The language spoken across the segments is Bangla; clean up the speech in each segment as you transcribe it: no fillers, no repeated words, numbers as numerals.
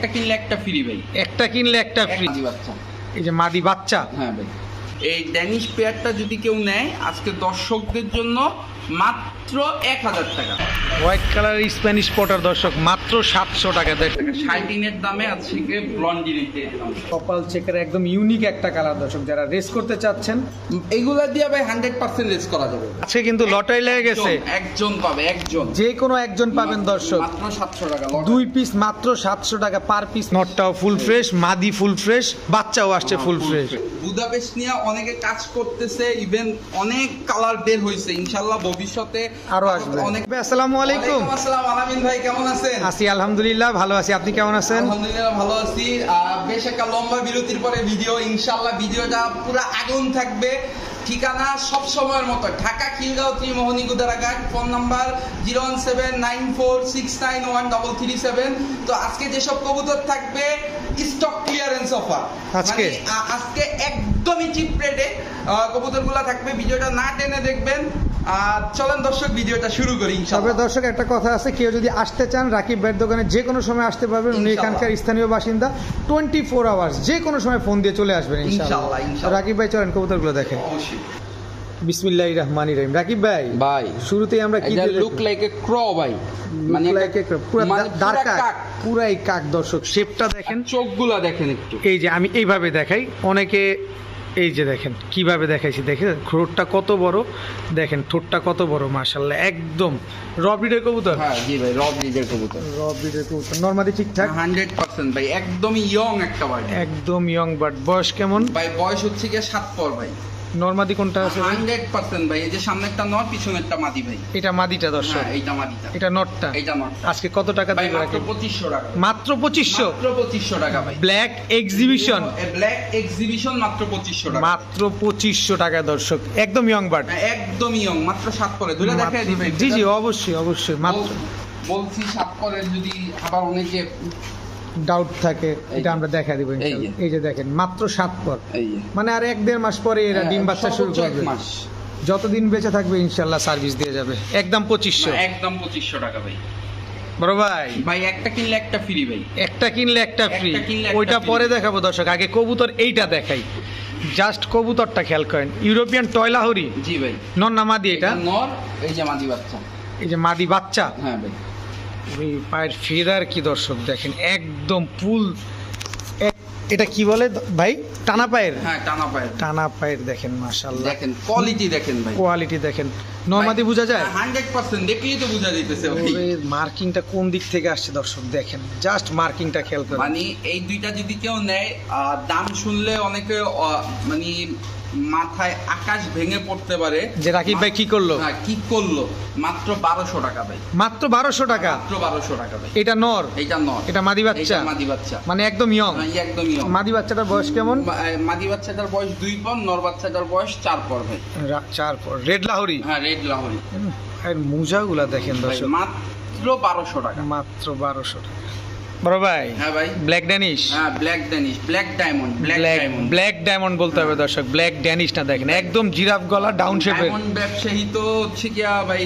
একটা কিনলে একটা ফ্রি ভাই। একটা কিনলে একটা ফ্রি। বাচ্চা, এই যে মাদি বাচ্চা। হ্যাঁ ভাই, এই ড্যানিশ পেয়ারটা যদি কেউ নেয় আজকে দর্শকদের জন্য মাত্র 1000 টাকা। হোয়াইট কালার স্প্যানিশ পটার দর্শক মাত্র 700 টাকা। দেখেন শাইটিনের দামে আজকে ব্লন্ডিনিতে কপাল চেকের একদম ইউনিক একটা কালার দর্শক, যারা রেস করতে চাচ্ছেন এইগুলা দিয়ে ভাই 100% রেস করা যাবে। আজকে কিন্তু লটারি লেগে গেছে, একজন পাবে, একজন, যে কোনো একজন পাবেন দর্শক। মাত্র 700 টাকা, 2 পিস মাত্র 700 টাকা পার পিস। নটটাও ফুল ফ্রেশ, মাদি ফুল ফ্রেশ, বাচ্চাও আসছে ফুল ফ্রেশ। বুদাপেস্ট নিয়ে অনেকে কাজ করতেছে, ইভেন অনেক কালার বের হয়েছে, ইনশাআল্লাহ ভবিষ্যতে আরো আসবে। অনেক। আসসালামু আলাইকুম। আসসালাম আলামিন ভাই, কেমন আছেন? আছি আলহামদুলিল্লাহ, ভালো আছি। আপনি কেমন আছেন? আলহামদুলিল্লাহ ভালো আছি। বেশ একটা লম্বা বিরতির পরে ভিডিও, ইনশাআল্লাহ ভিডিওটা পুরো আগুন থাকবে। ঠিকানা সব সময়ের মতো ঢাকা খিলগাঁও ত্রিমোহনী গুদারাঘাট। Phone number 01794691337। তো আজকে যেসব কবুতর থাকবে স্টক ক্লিয়ারেন্স অফার আজকে একদমই চিপ রেটে কবুতরগুলো থাকবে। ভিডিওটা না টেনে দেখবেন। চলেন দর্শক ভিডিওটা শুরু করি। তবে দর্শক একটা কথা আছে, কেউ যদি আসতে চান রাকিব ভাইয়ের দোকানে যে কোনো সময় আসতে পারবেন। উনি এখানকার স্থানীয় বাসিন্দা, 24 আওয়ার্স যে কোনো সময় ফোন দিয়ে চলে আসবেন ইনশাআল্লাহ। রাকিব ভাই চলেন কবুতরগুলো দেখেন। বিসমিল্লাহির রহমানির রহিম। রাকিব ভাই, শুরুতেই আমরা কি দেখব? লুক লাইক এ ক্র ভাই, মানে লাইক এ ক্র, পুরো ডার্ক কাক, পুরাই কাক দর্শক। শেপটা দেখেন, চোখগুলা দেখেন একটু। এই যে আমি এইভাবে দেখাই, অনেকে এই যে দেখেন কিভাবে দেখাইছি, দেখেন ঠোঁটটা কত বড়, দেখেন ঠোঁটটা কত বড়, মাশাআল্লাহ একদম র ব্রিডের কবুতর। হ্যাঁ জি ভাই, র ব্রিডের কবুতর। নরমালি ঠিকঠাক 100% ভাই, একদম ইয়ং একটা বার্ড, একদম ইয়ং বার্ড। বয়স কেমন ভাই? বয়স হচ্ছে কি 7 পর ভাই। নরমাদি কোনটা আছে? 100% ভাই, এই যে সামনেরটা নর, পিছনেরটা মাদি ভাই। এটা মাদিটা দর্শক, হ্যাঁ এইটা মাদিটা, এটা নটটা। এইটা নটটা। আজকে কত টাকা ভাই? দিবেন? মাত্র 2500 টাকা। মাত্র 2500? মাত্র 2500 টাকা ভাই। ব্ল্যাক এক্সিবিশন, ব্ল্যাক এক্সিবিশন মাত্র 2500 টাকা। মাত্র 2500 টাকা দর্শক, একদম ইয়ং বার্ড, একদম ইয়ং, মাত্র 7 পরে। ধরে দেখাই দিবেন? জি জি অবশ্যই অবশ্যই। মাত্র বলছি 7 পরে, যদি আবার অনেকে ডাউট থাকে এটা আমরা দেখা দিব ইনশাআল্লাহ। এই যে দেখেন মাত্র 7 পর, মানে আর 1-1.5 মাস পরে এরা ডিম বাচ্চা শুরু করবে। যতদিন বেঁচে থাকবে ইনশাআল্লাহ সার্ভিস দিয়ে যাবে। একদম 2500, একদম 2500 টাকা ভাই। বড় ভাই, ভাই একটা কিনলে একটা ফ্রি ভাই। একটা কিনলে একটা ফ্রি। ওইটা পরে দেখাবো দর্শক, আগে কবুতর এইটা দেখাই। জাস্ট কবুতরটা খেয়াল করেন, ইউরোপিয়ান টয়লাহরি। জি ভাই। নর না মাদি? এটা নর। এই যে মাদি বাচ্চা, এই যে মাদি বাচ্চা। হ্যাঁ ভাই। এই পায়ের ফেদার কি দর্শক দেখেন, একদম ফুল। এটা কি বলে ভাই? টানা পায়ের? হ্যাঁ টানা পায়ের। টানা পায়ের দেখেন মাশাআল্লাহ, দেখেন কোয়ালিটি দেখেন ভাই, কোয়ালিটি দেখেন। নরমাদি বোঝা যায়? 100% দেখলেই তো বোঝা যাইতেছে ভাই। মার্কিংটা কোন দিক থেকে আসছে দর্শক দেখেন, জাস্ট মার্কিংটা খেয়াল করেন। মানে এই দুইটা যদি কেউ নেয়, দাম শুনলে অনেকে মানে মাথায় আকাশ ভেঙে পড়তে পারে যে রাকিব ভাই কি করলো। হ্যাঁ কি করলো, মাত্র 1200 টাকা ভাই। মাত্র 1200 টাকা? মাত্র 1200 টাকা ভাই। এটা নর? এটা নর। এটা মাদি বাচ্চা? মাদি বাচ্চা, মানে একদম ইয়ং। একদম ইয়ং। মাদি বাচ্চাটার বয়স কেমন? মাদি বাচ্চাটার বয়স 2 পর, নর বাচ্চাটার বয়স 4 পর ভাই। 4 পর। রেড লাহোরি? হ্যাঁ রেড লাহোরি। আর মুজাগুলা দেখেন দর্শক, মাত্র 1200 টাকা। মাত্র 1200 টাকা। বড় ভাই, হ্যাঁ ভাই। Black Danish? হ্যাঁ black Danish, black diamond, black diamond বলতে হবে দর্শক, ব্ল্যাক ড্যানিশ না। দেখেন একদম জিরাফ গলা, ডাউন শেপের। ডায়মন্ড ব্যবসায়ী তো হচ্ছে কি ভাই,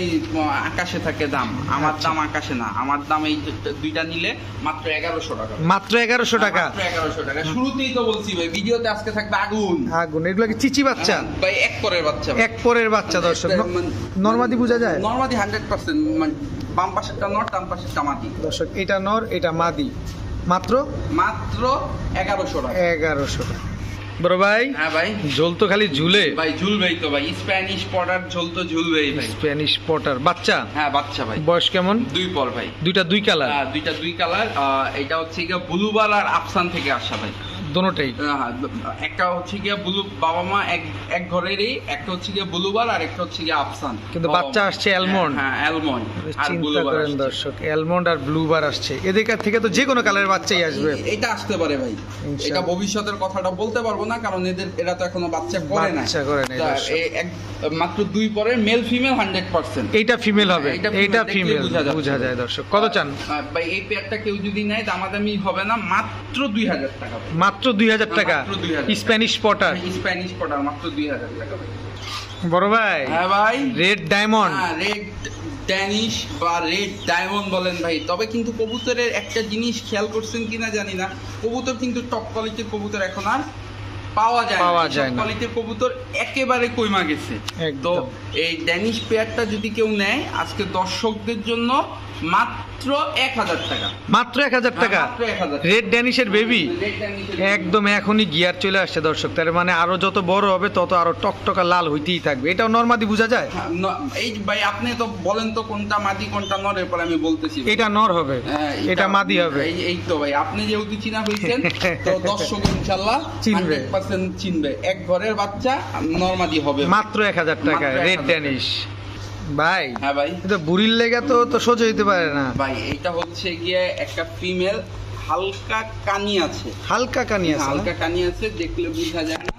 আকাশে থাকে দাম। আমার দাম আকাশে না, আমার দাম এই দুইটা নিলে মাত্র 1100 টাকা। মাত্র 1100 টাকা? মাত্র 1100 টাকা। শুরুতেই তো বলছি ভাই, ভিডিওতে আজকে থাকবে আগুন আগুন। এগুলো কি চিচি বাচ্চা? ভাই এক পরের বাচ্চা, এক পরের বাচ্চা দর্শক। নরমাদি বোঝা যায়? নরমাদি 100%, মানে বাম পাশেরটা নর, ডান পাশেরটা মাদি দর্শক। এটা নর, এটা মাদি। মাত্র 1100 টাকা। 1100 টাকা। বড় ভাই, হ্যাঁ ভাই। ঝোল তো খালি ঝুলে ভাই, ঝুলবেই তো ভাই, স্প্যানিশ পটার ঝোল তো ঝুলবেই ভাই। স্প্যানিশ পটার বাচ্চা? হ্যাঁ বাচ্চা ভাই। বয়স কেমন? 2 পর ভাই। দুইটা 2 কালার? দুইটা 2 কালার। এটা হচ্ছে গিয়ে ব্লুবার আর আফসান থেকে আসা ভাই। দোনোটাই? একটা হচ্ছে গিয়ে ব্লু, বাবা মা এক ঘরেরই। একটা হচ্ছে গিয়ে ব্লুবার আর একটা হচ্ছে গিয়ে আফসান, কিন্তু বাচ্চা আসছে অ্যালমন্ড। হ্যাঁ অ্যালমন্ড আর চিন্তা ব্লুবার করেন দর্শক, অ্যালমন্ড আর ব্লুবার আসছে। এদের থেকে তো যে কোনো কালারের বাচ্চাই আসবে। এটা আসতে পারে ভাই, এটা ভবিষ্যতের কথাটা বলতে পারবো না, কারণ এরা তো এখনো বাচ্চা করে না। মাত্র 2 পরে, মেল ফিমেল 100%। এইটা ফিমেল হবে? এটা ফিমেল বোঝা যায় দর্শক। কত চান ভাই? এই পেয়ারটা কেউ যদি নেয় দামাদামি হবে না, মাত্র 2000 টাকা। মাত্র 2000 টাকা? Spanish Potter? স্প্যানিশ পটার মাত্র 2000 টাকা ভাই। বড় ভাই, হ্যাঁ ভাই। Red diamond? রেড ড্যানিশ বা রেড ডায়মন্ড বলেন ভাই, তবে কিন্তু কবুতরের একটা জিনিস খেয়াল করছেন কিনা জানি না, কবুতর কিন্তু টপ কোয়ালিটির কবুতর এখন আর পাওয়া যায় না। কোয়ালিটির কবুতর একেবারে কইমা গেছে। তো এই ড্যানিশ পেয়ারটা যদি কেউ নেয় আজকে দর্শকদের জন্য মাত্র 1000 টাকা। মাত্র 1000 টাকা রেড ড্যানিশের বেবি, একদম এখনই গিয়ার চলে আসছে দর্শক। তার মানে আরো যত বড় হবে তত আরো টকটকা লাল হইতেই থাকবে। এটাও নরমাদি বোঝা যায়? এই ভাই আপনি তো বলেন তো কোনটা মাদি কোনটা নর, এরপর আমি বলতেছি। এটা নর হবে, এটা মাদি হবে। এই তো ভাই আপনি যেহেতু চিনা হইছেন তো দর্শক ইনশাআল্লাহ চিনবে, 100% চিনবে। এক ঘরের বাচ্চা নরমাদি হবে মাত্র 1000 টাকা রেড ড্যানিশ। ভাই হ্যাঁ ভাই, এটা বুড়ির লেগা তো সোজা হইতে পারে না ভাই। এটা হচ্ছে গিয়ে একটা ফিমেল, হালকা কানি আছে, হালকা কানি আছে, দেখলে বোঝা যায় না।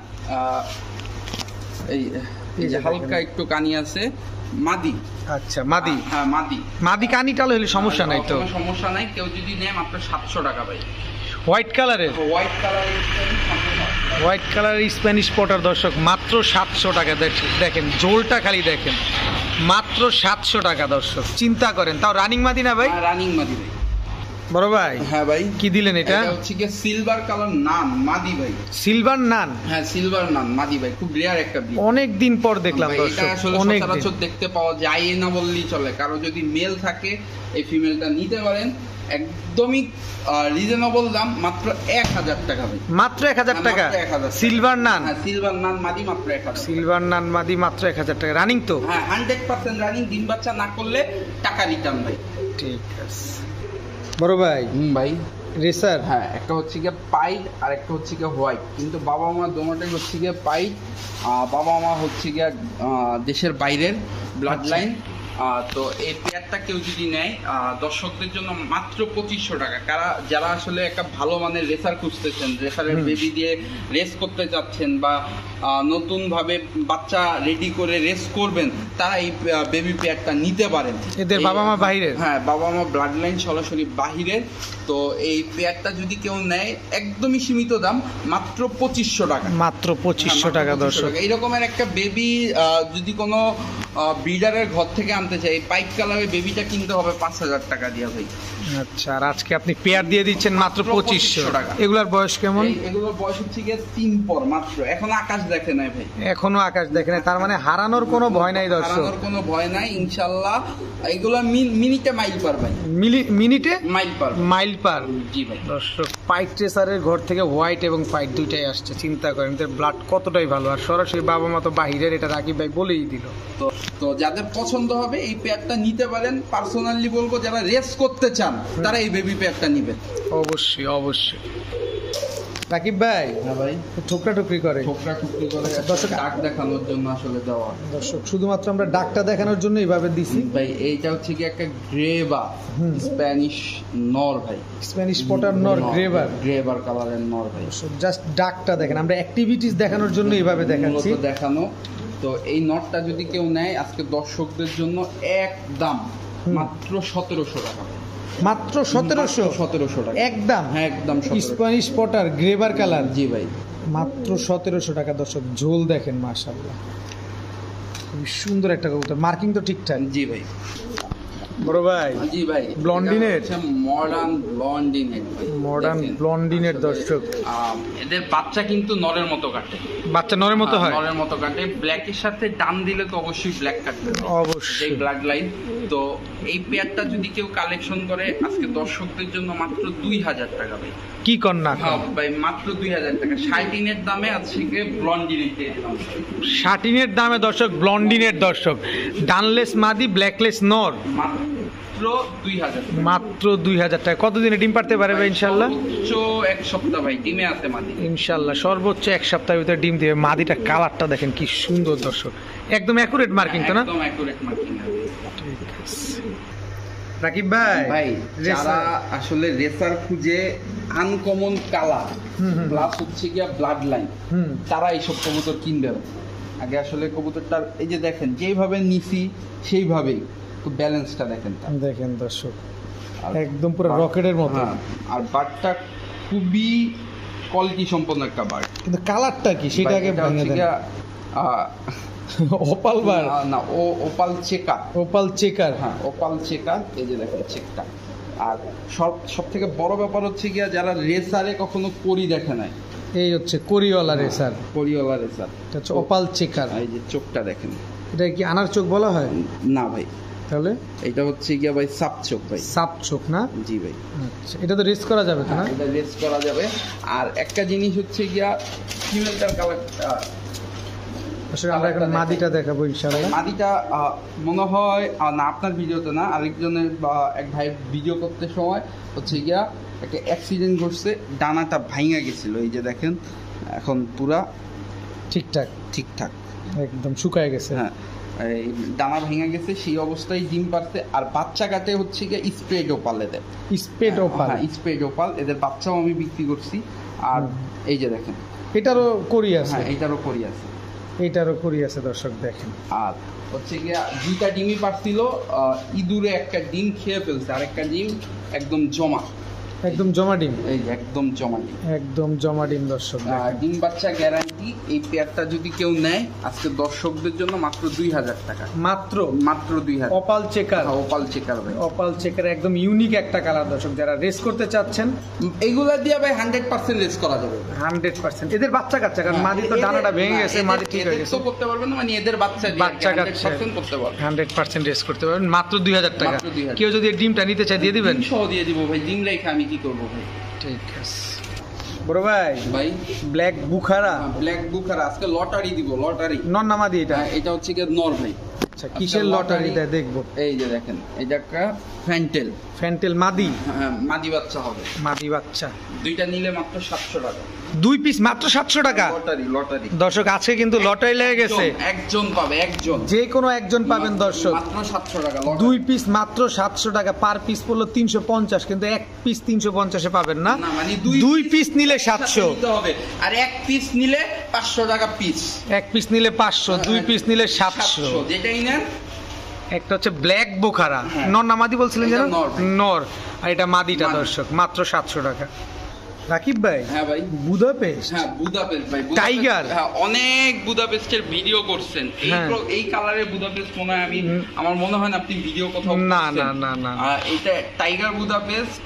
এই যে হালকা একটু কানি আছে, মাদি। আচ্ছা মাদি, হ্যাঁ মাদি। মাদি কানি টাল হলে সমস্যা নাই তো? সমস্যা নাই, কেউ যদি নেয় মাত্র 700 টাকা ভাই। হোয়াইট কালারের স্প্যানিশ পটার দর্শক মাত্র 700 টাকা। দেখেন জোলটা খালি দেখেন, মাত্র 700 টাকা দর্শক। চিন্তা করেন, তাও রানিং মাদি না ভাই? রানিং মাদি ভাই। বড় ভাই হ্যাঁ ভাই, কি দিলেন এটা? হচ্ছে কি সিলভার কালার নান মাদি ভাই। সিলভার নান? হ্যাঁ সিলভার নান মাদি ভাই, খুব রেয়ার একটা ব্রিড। অনেক দিন পর দেখলাম দর্শক, অনেক সচরাচর দেখতে পাওয়া যায় না বললেই চলে। কারো যদি মেল থাকে এই ফিমেলটা নিতে পারেন, একদমই রিজনেবল দাম, মাত্র 1000 টাকা ভাই। মাত্র 1000 টাকা সিলভার নান? হ্যাঁ সিলভার নান মাদি মাত্র 1000। সিলভার নান মাদি মাত্র 1000 টাকা। রানিং তো? হ্যাঁ 100% রানিং। ডিম বাচ্চা না করলে টাকা রিটার্ন ভাই। ঠিক আছে বড় ভাই। ভাই রেসার? হ্যাঁ, একটা হচ্ছে গিয়ে পাইট আর একটা হচ্ছে গিয়ে হোয়াইট, কিন্তু বাবা মা দোনোটাই হচ্ছে গিয়ে পাইট। বাবা মা হচ্ছে গিয়ে দেশের বাইরের ব্লাড লাইন। তো এই পেয়ারটা কেউ যদি নেয় দর্শকদের জন্য মাত্র 2500 টাকা। যারা আসলে একটা ভালো মানের রেসার খুঁজতেছেন, রেসারের বেবি দিয়ে রেস করতে চাচ্ছেন বা নতুন ভাবে বাচ্চা রেডি করে রেস করবেন, তারা এই বেবি পেয়ারটা নিতে পারেন। এদের বাবা মা বাহিরের? হ্যাঁ বাবা মা ব্লাড লাইন সরাসরি বাহিরের। তো এই পেয়ারটা যদি কেউ নেয় একদমই সীমিত দাম, মাত্র 2500 টাকা। মাত্র 2500 টাকা দর্শক। এইরকমের একটা বেবি যদি কোনো ব্রিডারের ঘর থেকে আনতে চাই, পাইট কালারের বেবিটা কিনতে হবে 5000 টাকা দিয়ে ভাই। আচ্ছা, আর আজকে আপনি পেয়ার দিয়ে দিচ্ছেন মাত্র 2500 টাকা। এগুলার বয়স কেমন? এগুলোর বয়স হচ্ছে গিয়ে 3 পর মাত্র, এখনো আকাশ দেখে নাই ভাই। এখনো আকাশ দেখে নাই, তার মানে হারানোর কোনো ভয় নাই দর্শক। হারানোর কোনো ভয় নাই ইনশাআল্লাহ। এগুলো মিনিটে মাইল পার ভাই। মিনিটে মাইল পার। জি ভাই। দর্শক পাইট ট্রেসারের ঘর থেকে হোয়াইট এবং পাইট দুইটাই আসছে। চিন্তা করেন এদের ব্লাড কতটাই ভালো। আর সরাসরি বাবা মা তো বাহিরের, এটা রাকিব ভাই বলেই দিল। তো যাদের পছন্দ হবে এই পেয়ারটা নিতে পারেন। পার্সোনালি বলবো যারা রেস করতে চান তারা এই বেবি পেয়ারটা নেবেন। অবশ্যই অবশ্যই। রাকিব ভাই? হ্যাঁ ভাই। ঠোকরা টুকরি করে দর্শক ডাক দেখানোর জন্য আসলে দেওয়া। দর্শক শুধুমাত্র আমরা ডাকটা দেখানোর জন্য এইভাবে দিছি ভাই। এইটা হচ্ছে কি একটা গ্রেবা স্প্যানিশ নর ভাই, স্প্যানিশ পটার নর, গ্রেবার কালারের নর ভাই। জাস্ট ডাকটা দেখেন, আমরা অ্যাক্টিভিটিস দেখানোর জন্য এইভাবে দেখাচ্ছি দেখানো। তো এই নটটা যদি কেউ নেয় আজকে দর্শকদের জন্য একদম মাত্র 1700 টাকা। মাত্র 1700 টাকা একদম? হ্যাঁ একদম। স্প্যানিশ পটার গ্রেবার কালার? জি ভাই, মাত্র 1700 টাকা দর্শক। ঝোল দেখেন মাশাআল্লাহ, খুব সুন্দর একটা কবুতর। মার্কিং তো ঠিকঠাক? জি ভাই। বড় ভাই? জি ভাই। ব্লন্ডিনেট? মডার্ন ব্লন্ডিনেট দর্শক। এদের বাচ্চা কিন্তু নরের মতো কাটে। বাচ্চা নরের মতো হয়? নরের মতো কাটে। ব্ল্যাকের সাথে ডান দিলে তো অবশ্যই ব্ল্যাক কাটবে, অবশ্যই ব্লাড লাইন। তো এই পেয়ারটা যদি কেউ কালেকশন করে আজকে দর্শকদের জন্য মাত্র 2000 টাকা ভাই। কি কন্যা? হ্যাঁ ভাই মাত্র 2000 টাকা। শার্টিনের দামে আজকে ব্লন্ডিনেট, শার্টিনের দামে দর্শক ব্লন্ডিনেট দর্শক। ডানলেস মাদি, ব্ল্যাকলেস নর, মাত্র 2000 টাকা। কতদিনে ডিম পারতে পারে ভাই ইনশাআল্লাহ? সর্বোচ্চ 1 সপ্তাহ ভাই ডিমে আছে মাদি ইনশাআল্লাহ। সর্বোচ্চ 1 সপ্তাহের ভিতরে ডিম দিবে। মাদিটা কালারটা দেখেন কি সুন্দর দর্শক, একদম অ্যাকুরেট মার্কিং তো না? একদম অ্যাকুরেট মার্কিং। রাকিব ভাই যারা আসলে রেসার খুঁজে আনকমন কালার প্লাস হচ্ছে গিয়া ব্লাড লাইন, তারা এইসব কবুতর কিনবে। আগে আসলে কবুতরটার এই যে দেখেন যেইভাবে নিছি সেইভাবেই ব্যালেন্সটা দেখেন দর্শক, একদম পুরো রকেটের মতো। আর বার্ডটা খুবই কোয়ালিটি সম্পন্ন একটা বার্ড। কিন্তু কালারটা কি সেটা আগে ভেঙে দেন। ওপাল বার না, ও ওপাল চেকার। ওপাল চেকার, হ্যাঁ ওপাল চেকার, এই যে দেখেন চেকটা। আর সব থেকে বড় ব্যাপার হচ্ছে গিয়া যারা রেসারে কখনো করি দেখে নাই, এই হচ্ছে কোরিওয়ালা রেসার, কোরিওয়ালা রেসার, এটা হচ্ছে ওপাল চেকার। এই যে চোখটা দেখেন, এটা কি আনার চোখ বলা হয়? না ভাই, তাহলে এটা হচ্ছে গিয়া ভাই সাপ চোখ ভাই, সাপ চোখ না? জি ভাই। আচ্ছা, এটা তো রেস করা যাবে তো না? এটা রেস করা যাবে। আর একটা জিনিস হচ্ছে গিয়া ফিমেলটার কালার, আসলে আমরা এখন মাদিটা দেখাবো ইনশাআল্লাহ। মাদিটা মনে হয় না আপনার ভিডিওতে না, আরেকজনের বা এক ভাই ভিডিও করতে সময় হচ্ছে গিয়া একটা অ্যাক্সিডেন্ট ঘটছে, ডানাটা ভাঙা গেছিল, এই যে দেখেন এখন পুরা ঠিকঠাক ঠিকঠাক একদম শুকায় গেছে। হ্যাঁ, এই ডানা ভেঙে গেছে, সেই অবস্থায় ডিম পারছে। আর বাচ্চা কাটে হচ্ছে গিয়ে স্প্রেড ওপাল এদের, স্পেড ওপাল, হ্যাঁ স্প্রেড ওপাল, এদের বাচ্চাও আমি বিক্রি করছি। আর এই যে দেখেন এটারও করি আছে, হ্যাঁ এটারও করি আছে, এটারও করি আছে দর্শক দেখেন। আর হচ্ছে গিয়া দুইটা ডিমই পারছিল, ইঁদুরে একটা ডিম খেয়ে ফেলছে, আর একটা ডিম একদম জমা, একদম জমা ডিম, এই যে একদম জমা ডিম, একদম জমা ডিম দর্শক দেখেন। ডিম বাচ্চা গ্যারান্টি। এই পেয়ারটা যদি কেউ নেয় আজকে দর্শকদের জন্য মাত্র 2000 টাকা, মাত্র মাত্র 2000। ওপাল চেকার, ওপাল চেকার ভাই, ওপাল চেকার একদম ইউনিক একটা কালার দর্শক, যারা রেস করতে চাচ্ছেন এইগুলা দিয়ে ভাই 100% রেস করা যাবে, 100%। এদের বাচ্চা কাচ্চা, কারণ মাদি তো ডানাটা ভেঙে গেছে, মাদি ঠিক হয়ে গেছে, তো করতে পারবেন না, মানে এদের বাচ্চা দিয়ে বাচ্চা কাচ্চা 100% করতে পারবেন, 100% রেস করতে পারবেন মাত্র 2000 টাকা। মাত্র 2000। কেউ যদি এই ডিমটা নিতে চায় দিয়ে দিবেন? ডিম সহ দিয়ে দিব ভাই, ডিম রেখে আমি কি করব ভাই। ঠিক আছে বড় ভাই, ভাই ব্ল্যাক বুখারা, ব্ল্যাক বুখার আজকে লটারি দিব, লটারি। নর নামাদি এটা? এটা হচ্ছে কি নর ভাই। আচ্ছা, কিসের লটারি দেয় দেখবো? এই যে দেখেন, এটা একটা ফ্যান্টেল, ফ্যান্টেল মাদি, মাদি বাচ্চা হবে, মাদি বাচ্চা। দুইটা নিলে মাত্র 700 টাকা, 2 পিস মাত্র 700 টাকা। লটারি, লটারি দর্শক আজকে কিন্তু লটারি লেগে গেছে, একজন পাবে, একজন, যে কোনো একজন পাবেন দর্শক। মাত্র 700 টাকা, 2 পিস মাত্র 700 টাকা, পার পিস পড়লো 350, কিন্তু এক পিস 350 এ পাবেন না, না মানে 2 পিস নিলে 700 নিতে হবে, আর এক পিস নিলে 500 টাকা পিস, এক পিস নিলে 500, 2 পিস নিলে 700। যেটাই নেন। একটা হচ্ছে ব্ল্যাক বোখারা, হ্যাঁ। নর না মাদি বলছিলেন যেন? এটা নর। নর। আর এটা মাদিটা মাদি। দর্শক মাত্র 700 টাকা। রাকিব ভাই, হ্যাঁ ভাই, বুদাপেস্ট, হ্যাঁ বুদাপেস্ট ভাই, টাইগার, হ্যাঁ অনেক বুদাপেস্টের ভিডিও করছেন, হ্যাঁ। এই কালারের বুদাপেস্ট মনে হয় আমার মনে হয় না আপনি ভিডিও কোথাও না করছেন। না না না, এটা টাইগার বুদাপেস্ট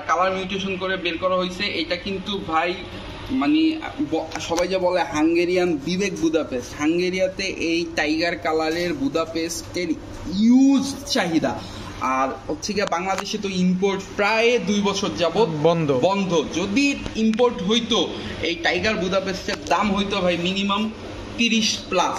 কালার মিউটেশন করে বের করা হয়েছে। এটা কিন্তু ভাই মানে সবাই যা বলে হাঙ্গেরিয়ান বিবেক বুদাপেস্ট, হাঙ্গেরিয়াতে এই টাইগার কালারের বুদাপেস্টের ইউজ চাহিদা। আর হচ্ছে গিয়ে বাংলাদেশে তো ইম্পোর্ট প্রায় 2 বছর যাবত বন্ধ। যদি ইম্পোর্ট হইতো এই টাইগার বুদাপেস্টের দাম হইতো ভাই মিনিমাম 30+।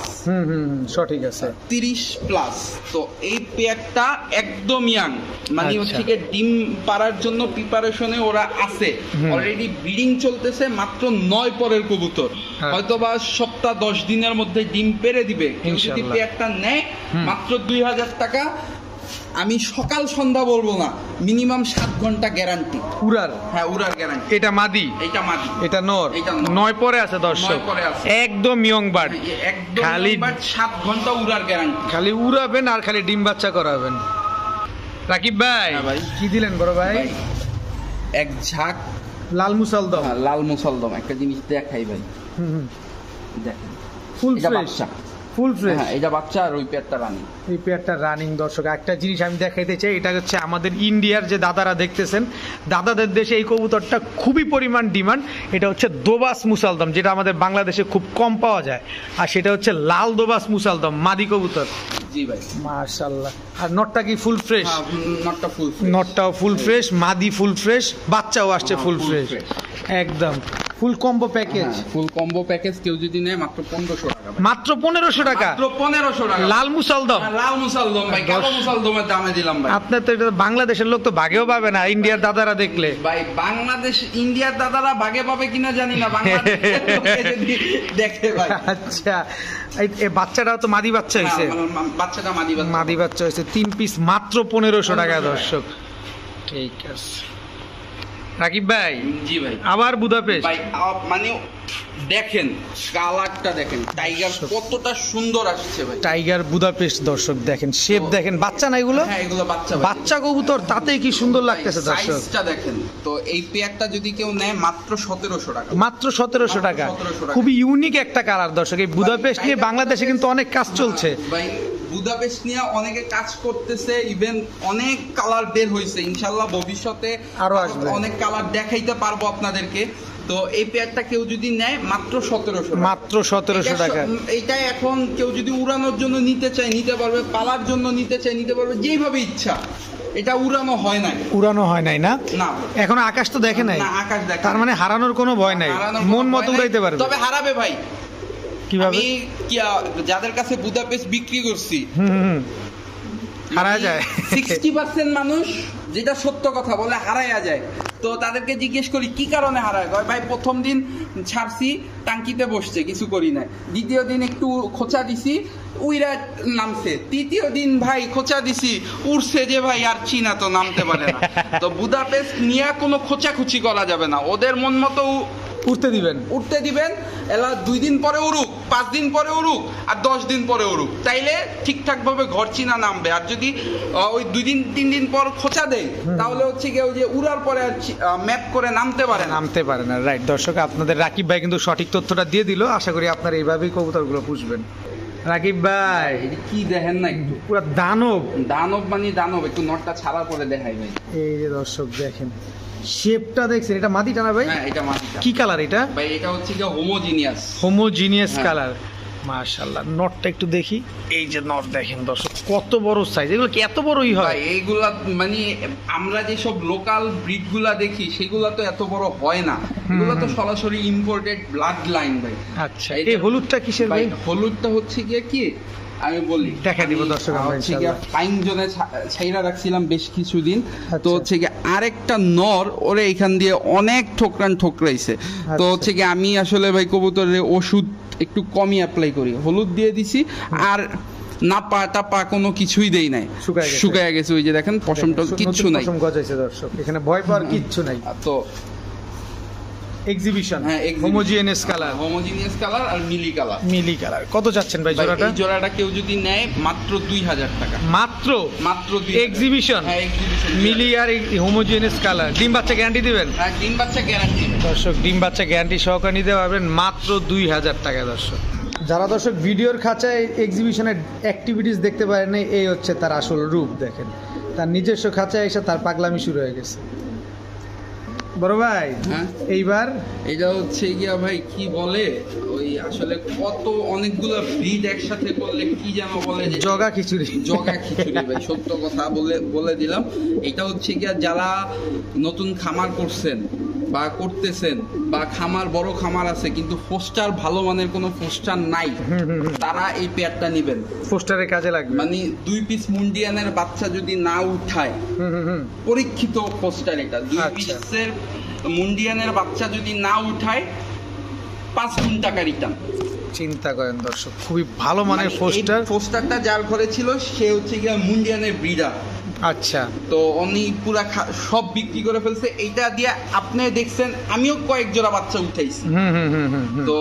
সঠিক আছে, 30+। তো এই পেয়ারটা একদম ইয়াং, মানে হচ্ছে গিয়ে ডিম পাড়ার জন্য প্রিপারেশনে ওরা আছে, অলরেডি ব্রিডিং চলতেছে, মাত্র 9 পরের কবুতর, হয়তোবা সপ্তাহ 10 দিনের মধ্যে ডিম পেড়ে দিবে। কেউ যদি পেয়ারটা নেয় মাত্র 2000 টাকা। আমি সকাল সন্ধ্যা বলবো না, মিনিমাম 7 ঘন্টা গ্যারান্টি উড়ার, হ্যাঁ উড়ার গ্যারান্টি। এটা মাদি, এটা মাদি, এটা নর, 9 পরে আছে দর্শক, একদম ইয়ং বার্ড, খালি 7 ঘন্টা উড়ার গ্যারান্টি, খালি উড়াবেন আর খালি ডিম বাচ্চা করাবেন। রাকিব ভাই কি দিলেন বড় ভাই? এক ঝাঁক লাল মুসালদম, লাল মুসালদম। একটা জিনিস দেখাই ভাই, দেখেন ফুল ফ্রেশ, ফুল ফ্রেশ। হ্যাঁ এটা বাচ্চা, আর ওই পেয়ারটা রানিং, এই পেয়ারটা রানিং। দর্শক একটা জিনিস আমি দেখাইতে চাই, এটা হচ্ছে আমাদের ইন্ডিয়ার যে দাদারা দেখতেছেন, দাদাদের দেশে এই কবুতরটা খুবই পরিমাণ ডিমান্ড। এটা হচ্ছে দোবাস মুসালদম, যেটা আমাদের বাংলাদেশে খুব কম পাওয়া যায়, আর সেটা হচ্ছে লাল দোবাস মুসালদম মাদি কবুতর। জি ভাই মাশাআল্লাহ। আর নটটা কি ফুল ফ্রেশ? নটটা ফুল, নটটাও ফুল ফ্রেশ, মাদি ফুল ফ্রেশ, বাচ্চাও আসছে ফুল ফ্রেশ, একদম ফুল কম্বো প্যাকেজ। ফুল কম্বো প্যাকেজ কেউ যদি নেয় মাত্র 1500 টাকা, মাত্র 1500 টাকা, মাত্র 1500 টাকা। লাল মুসালদম, লাল মুসালদম ভাই, কালো মুসালদমের দামে দিলাম ভাই। আপনার তো এটা বাংলাদেশের লোক তো ভাগেও পাবে না, ইন্ডিয়ার দাদারা দেখলে। ভাই বাংলাদেশ ইন্ডিয়ার দাদারা ভাগে পাবে কিনা জানি না, বাংলাদেশের লোকে যদি দেখে ভাই। আচ্ছা, এই বাচ্চাটাও তো মাদি বাচ্চা হয়েছে, বাচ্চাটা মাদি বাচ্চা হয়েছে, 3 পিস মাত্র 1500 টাকা দর্শক। ঠিক আছে রাকিব ভাই। জি ভাই, আবার বুদাপেস্ট ভাই, মানে দেখেন কালারটা দেখেন, টাইগার কতটা সুন্দর আসছে ভাই। টাইগার বুদাপেস্ট দর্শক দেখেন, শেপ দেখেন, বাচ্চা না এগুলো? হ্যাঁ এগুলো বাচ্চা, বাচ্চা কবুতর, তাতেই কি সুন্দর লাগতেছে দর্শক। সাইজটা দেখেন। তো এই পেয়ারটা যদি কেউ নেয় মাত্র 1700 টাকা, মাত্র 1700 টাকা। খুবই ইউনিক একটা কালার দর্শক। এই বুদাপেস্ট নিয়ে বাংলাদেশে কিন্তু অনেক কাজ চলছে ভাই, বুদাপেস্ট নিয়ে অনেকে কাজ করতেছে, ইভেন অনেক কালার বের হয়েছে, ইনশাআল্লাহ ভবিষ্যতে আরো আসবে, অনেক কালার দেখাইতে পারবো আপনাদেরকে। তো এই পেয়ারটা কেউ যদি নেয় মাত্র 1700, মাত্র 1700 টাকা। এইটা এখন কেউ যদি উড়ানোর জন্য নিতে চায় নিতে পারবে, পালার জন্য নিতে চায় নিতে পারবে, যেইভাবে ইচ্ছা। এটা উড়ানো হয় নাই, উড়ানো হয় নাই না? না এখন আকাশ তো দেখে নাই, না আকাশ দেখে, তার মানে হারানোর কোনো ভয় নাই, মন মতো উড়াইতে পারবে। তবে হারাবে ভাই। কিভাবে? আমি যাদের কাছে বুদাপেস্ট বিক্রি করছি, হারা যায় 60% মানুষ, যেটা সত্য কথা বলে, হারাইয়া যায়। তো তাদেরকে জিজ্ঞেস করি কি কারণে হারায়, ভাই প্রথম দিন ছাড়ছি টাঙ্কিতে বসছে, কিছু করি না, দ্বিতীয় দিন একটু খোঁচা দিছি উইরা নামছে, তৃতীয় দিন ভাই খোঁচা দিছি উড়ছে যে ভাই আর চিনা তো নামতে পারে না। তো বুদাপেস্ট নিয়ে কোনো খোঁচাখুচি করা যাবে না, ওদের মন মতো উঠতে দিবেন। এলা 2 দিন পরে উড়ুক, 5 দিন পরে উড়ুক, আর 10 দিন পরে উড়ুক, তাইলে ঠিকঠাক ভাবে ঘর চিনা নামবে। আর যদি ওই 2 দিন 3 দিন পর খোঁচা দেয়, তাহলে হচ্ছে কি ওই যে উড়ার পরে ম্যাপ করে নামতে পারে না। রাইট দর্শক, আপনাদের রাকিব ভাই কিন্তু সঠিক তথ্যটা দিয়ে দিল। আশা করি আপনারা এইভাবেই কবুতরগুলো পুষবেন। রাকিব ভাই কি দেখেন না, একটু পুরো দানব মানে দানব। একটু নটটা ছাড়া পরে দেখাই ভাই। এই যে দর্শক দেখেন, শেপটা দেখছেন, এটা মাদিটা না ভাই? হ্যাঁ এটা মাদিটা। কি কালার এটা ভাই? এটা হচ্ছে কি হোমোজিনিয়াস কালার। মাশাআল্লাহ, নটটা একটু দেখি। এই যে নট দেখেন দর্শক, কত বড় সাইজ। এগুলো কি এত বড়ই হয়? এইগুলা মানে আমরা যেসব লোকাল ব্রিড গুলা দেখি সেগুলা তো এত বড় হয় না, এগুলো তো সরাসরি ইম্পোর্টেড ব্লাড লাইন ভাই। আচ্ছা, এই হলুদটা কিসের ভাই? হলুদটা হচ্ছে গিয়ে কি আমি বলি, দেখা দিব দর্শক আমরা ইনশাআল্লাহ। ফাইন জোনে ছাইরা রাখছিলাম বেশ কিছুদিন। তো হচ্ছে কি আরেকটা নর ওরে এখান দিয়ে অনেক ঠোকরাইছে। তো হচ্ছে কি আমি আসলে ভাই কবুতরের ওষুধ একটু কমই অ্যাপ্লাই করি, হলুদ দিয়ে দিছি, আর নাপা টাপা কোনো কিছুই দেই নাই, শুকায় গেছে। ওই যে দেখেন পশমটা কিচ্ছু নাই, পশম গজাইছে দর্শক, এখানে ভয় পাওয়ার কিচ্ছু নাই। তো এক্সিবিশন, হোমোজিনিয়াস কালার আর মিলি কালার। কত যাচ্ছেন ভাই জোড়াটা? এই জোড়াটা কেউ যদি নেয় মাত্র 2000 টাকা। মাত্র 2000 এক্সিবিশন, মিলি আর হোমোজিনিয়াস কালার। ডিম বাচ্চা গ্যারান্টি দিবেন? হ্যাঁ ডিম বাচ্চা গ্যারান্টি দর্শক, ডিম বাচ্চা গ্যারান্টি সহকারে নিতে পারবেন মাত্র 2000 টাকা দর্শক। যারা দর্শক ভিডিওর খাঁচায় এক্সিবিশনের অ্যাক্টিভিটিস দেখতে পারেন না, এই হচ্ছে তার আসল রূপ। দেখেন তার নিজস্ব খাঁচায় এসে তার পাগলামি শুরু হয়ে গেছে। বড় ভাই এইবার এটা হচ্ছে গিয়া ভাই কি বলে, ওই আসলে কত অনেকগুলো ব্রিড একসাথে করলে কি যেন বলে, জগা খিচুড়ি ভাই। সত্য কথা বলে দিলাম। এটা হচ্ছে গিয়া যারা নতুন খামার করছেন বা করতেছেন, বা বড় খামার আছে কিন্তু ফোস্টার ভালো মানের কোনো ফোস্টার নাই, তারা এই পেয়ারটা নেবেন, ফোস্টারের কাজে লাগবে। মানে 2 পিস মুন্ডিয়ানের বাচ্চা যদি না উঠায়, পরীক্ষিত ফোস্টার এটা, 2 পিসের মুন্ডিয়ানের বাচ্চা যদি না উঠায় 5 গুণ টাকা রিটার্ন। চিন্তা করেন দর্শক, খুবই ভালো মানের ফোস্টারটা যার ঘরে ছিল সে হচ্ছে গিয়া মুন্ডিয়ানের ব্রিডার। আচ্ছা, তো উনি পুরা সব বিক্রি করে ফেলছে। এইটা দিয়ে আপনি দেখছেন আমিও কয়েক জোড়া বাচ্চা উঠাইছি। তো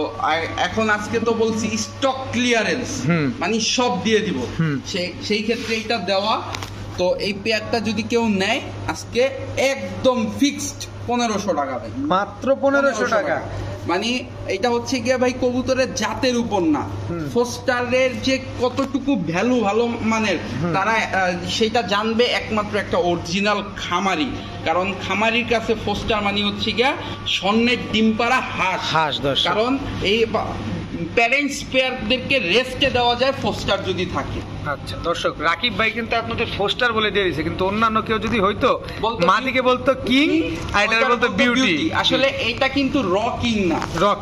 এখন আজকে তো বলছি স্টক ক্লিয়ারেন্স, মানে সব দিয়ে দিব, সেই ক্ষেত্রে এটা দেওয়া। তো এই পেয়ারটা যদি কেউ নেয় আজকে একদম ফিক্সড 1500 টাকা ভাই, মাত্র 1500 টাকা। মানে এটা হচ্ছে গিয়ে ভাই কবুতরের জাতের উপর না, ফোস্টারের যে কতটুকু ভ্যালু ভালো মানের তারা সেটা জানবে একমাত্র একটা অরিজিনাল খামারি। কারণ খামারির কাছে ফোস্টার মানে হচ্ছে গিয়া স্বর্ণের ডিম পাড়া হাঁস। কারণ এই প্যারেন্টস পেয়ারদেরকে রেস্টে দেওয়া যায় ফোস্টার যদি থাকে। আচ্ছা দর্শক, রাকিব ভাই কিন্তু আপনাদের ফোস্টার বলে দিয়ে দিয়েছে, কিন্তু অন্যান্য কেউ যদি হইতো মাদিকে বলতো কিং আর এটা বলতো বিউটি। আসলে এটা কিন্তু র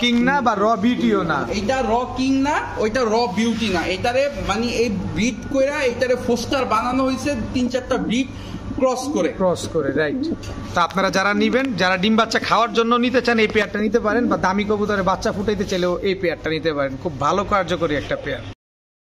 কিং না বা র বিউটিও না, এটা র কিং না, ওইটা র বিউটি না। এটারে মানে এই ব্রিড কইরা এটারে ফোস্টার বানানো হয়েছে 3-4টা ব্রিড ক্রস করে রাইট। তা আপনারা যারা নিবেন, যারা ডিম বাচ্চা খাওয়ার জন্য নিতে চান এই পেয়ারটা নিতে পারেন, বা দামি কবুতরে বাচ্চা ফুটাইতে চাইলেও এই পেয়ারটা নিতে পারেন। খুব ভালো কার্যকরী একটা পেয়ার।